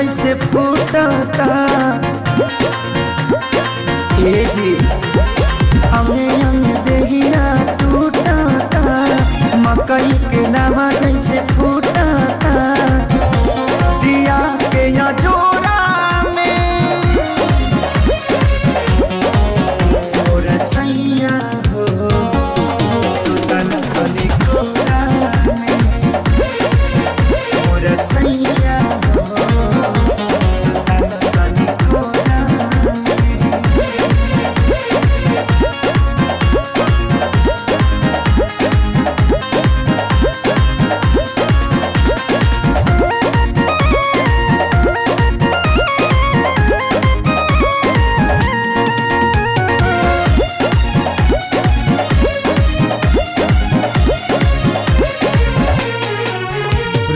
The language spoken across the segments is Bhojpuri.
जैसे फूटता ए जी हमें अंग देहिया टूटता मकई के नावा जैसे फूटता दिया के या जोड़ा में और सैया हो सुतन कली कोरा में और सैया हो सुतन कली कोरा में।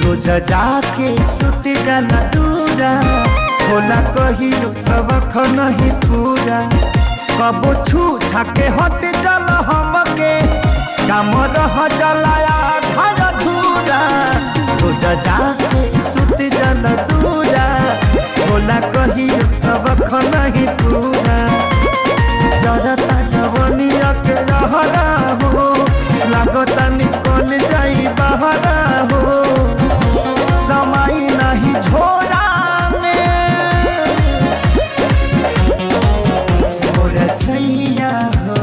रोज जाके सुत जाना दूरा होला कहियो सबक नहीं पूरा कबो छू छाके हट चल हमके काम रह चलाया घर धूरा रोज जाके सुत जाना दूरा होला कहियो सबक नहीं पूरा जरता जवनिया के रहरा हो लागता निकल जाई बहरा हो समय नहीं झोरा में और सैया हो